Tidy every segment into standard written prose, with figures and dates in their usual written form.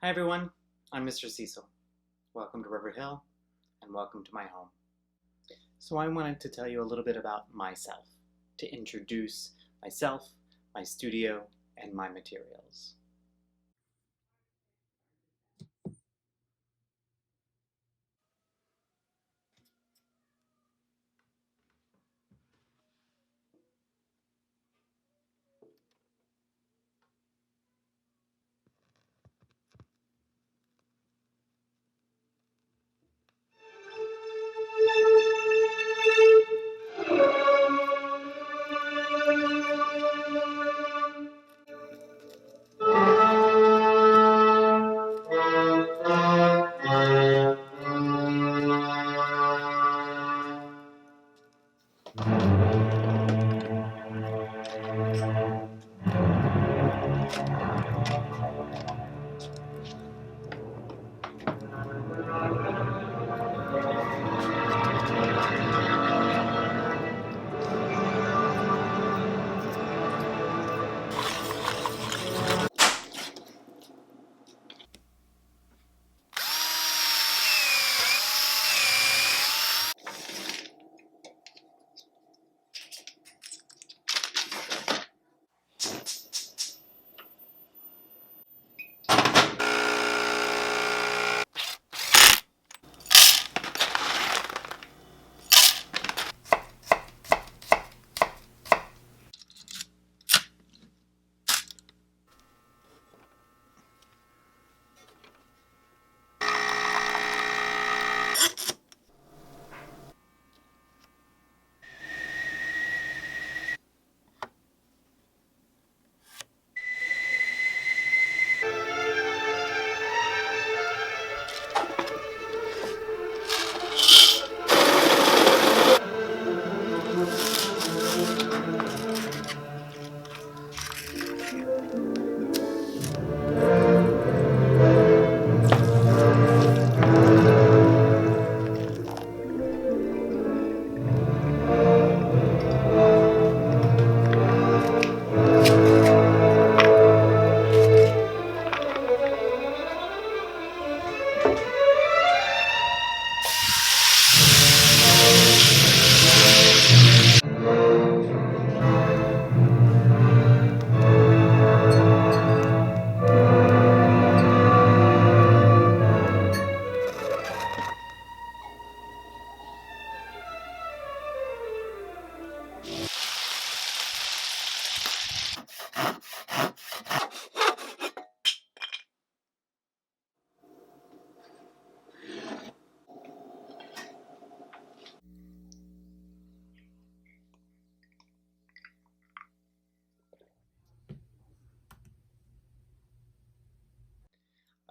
Hi everyone, I'm Mr. Cecil. Welcome to River Hill and welcome to my home. So I wanted to tell you a little bit about myself, to introduce myself, my studio, and my materials.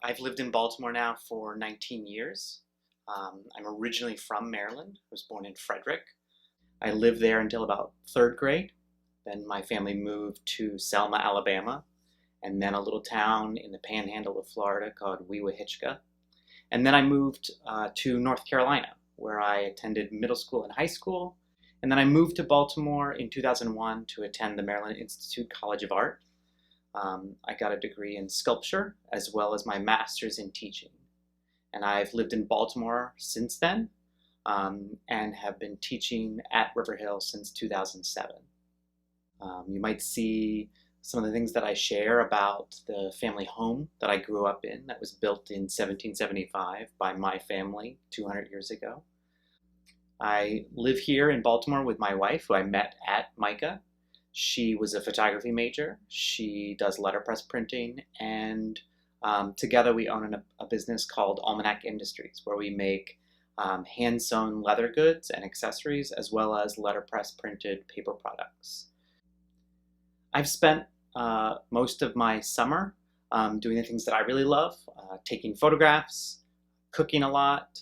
I've lived in Baltimore now for 19 years. I'm originally from Maryland. I was born in Frederick. I lived there until about third grade. Then my family moved to Selma, Alabama, and then a little town in the panhandle of Florida called Weewahitchka. And then I moved to North Carolina, where I attended middle school and high school. And then I moved to Baltimore in 2001 to attend the Maryland Institute College of Art. I got a degree in sculpture as well as my master's in teaching. And I've lived in Baltimore since then and have been teaching at River Hill since 2007. You might see some of the things that I share about the family home that I grew up in that was built in 1775 by my family 200 years ago. I live here in Baltimore with my wife, who I met at MICA. She was a photography major. She does letterpress printing, and together we own a business called Almanac Industries, where we make hand-sewn leather goods and accessories, as well as letterpress printed paper products. I've spent most of my summer doing the things that I really love, taking photographs, cooking a lot,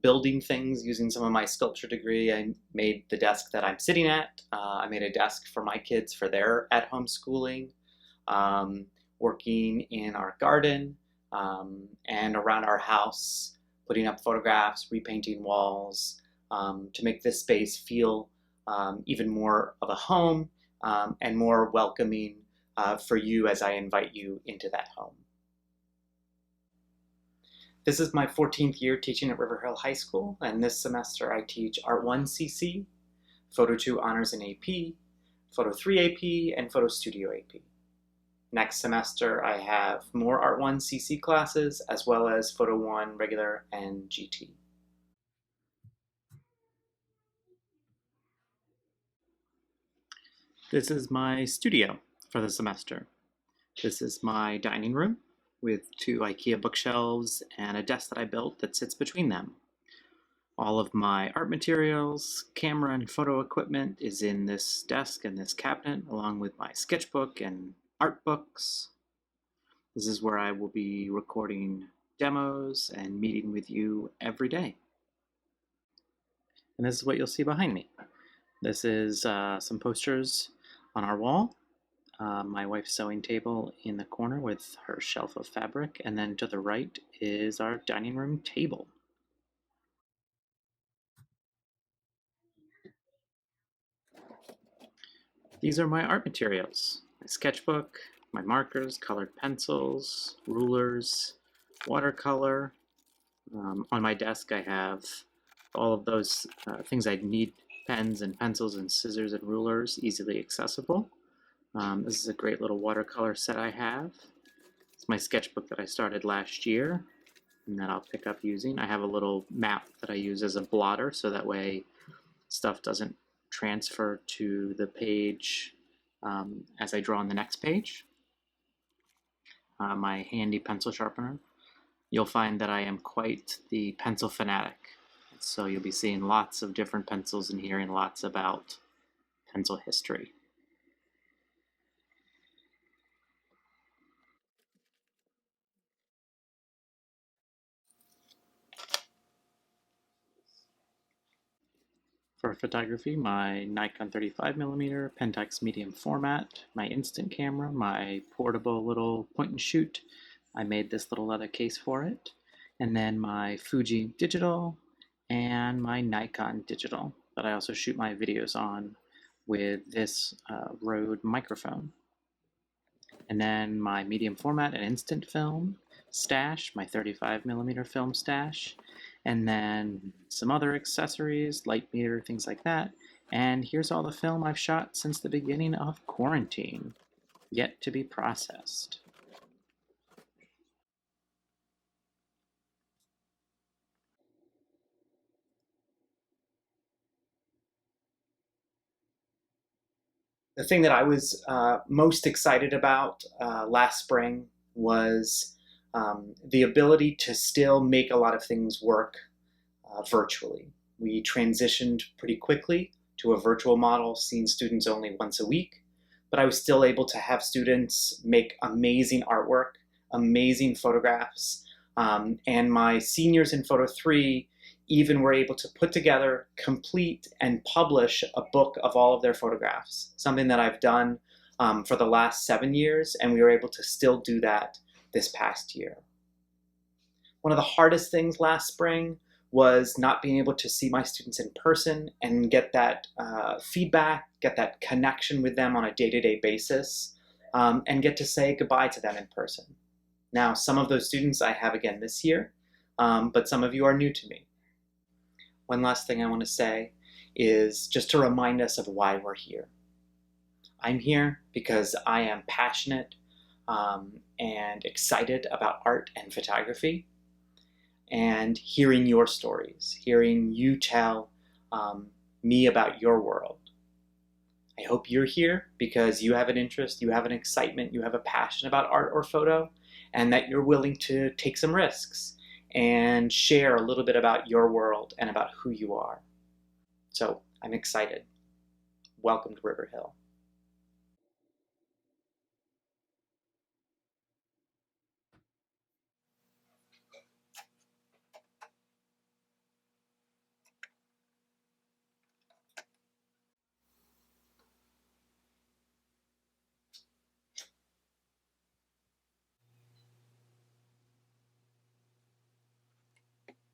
building things using some of my sculpture degree. I made the desk that I'm sitting at. I made a desk for my kids for their at-home schooling, working in our garden and around our house, putting up photographs, repainting walls to make this space feel even more of a home and more welcoming for you as I invite you into that home. This is my 14th year teaching at River Hill High School, and this semester I teach Art 1 CC, Photo 2 Honors and AP, Photo 3 AP, and Photo Studio AP. Next semester I have more Art 1 CC classes, as well as Photo 1 regular and GT. This is my studio for the semester. This is my dining room with 2 IKEA bookshelves and a desk that I built that sits between them. All of my art materials, camera and photo equipment is in this desk and this cabinet, along with my sketchbook and art books. This is where I will be recording demos and meeting with you every day. And this is what you'll see behind me. This is some posters on our wall. My wife's sewing table in the corner with her shelf of fabric, and then to the right is our dining room table. These are my art materials: my sketchbook, my markers, colored pencils, rulers, watercolor. On my desk I have all of those things I'd need: pens and pencils and scissors and rulers, easily accessible. This is a great little watercolor set I have. It's my sketchbook that I started last year and that I'll pick up using. I have a little map that I use as a blotter, so that way stuff doesn't transfer to the page as I draw on the next page. My handy pencil sharpener. You'll find that I am quite the pencil fanatic, so you'll be seeing lots of different pencils and hearing lots about pencil history. For photography, my Nikon 35mm Pentax medium format, my instant camera, my portable little point and shoot. I made this little leather case for it. And then my Fuji digital and my Nikon digital that I also shoot my videos on with this Rode microphone. And then my medium format and instant film stash, my 35mm film stash, and then some other accessories, light meter, things like that. And here's all the film I've shot since the beginning of quarantine, yet to be processed. The thing that I was most excited about last spring was the ability to still make a lot of things work virtually. We transitioned pretty quickly to a virtual model, seeing students only once a week, but I was still able to have students make amazing artwork, amazing photographs, and my seniors in Photo 3 even were able to put together, complete, and publish a book of all of their photographs, something that I've done for the last 7 years, and we were able to still do that this past year. One of the hardest things last spring was not being able to see my students in person and get that feedback, get that connection with them on a day-to-day basis, and get to say goodbye to them in person. Now, some of those students I have again this year, but some of you are new to me. One last thing I want to say is just to remind us of why we're here. I'm here because I am passionate and excited about art and photography, and hearing your stories, hearing you tell me about your world. I hope you're here because you have an interest, you have an excitement, you have a passion about art or photo, and that you're willing to take some risks and share a little bit about your world and about who you are. So I'm excited. Welcome to River Hill.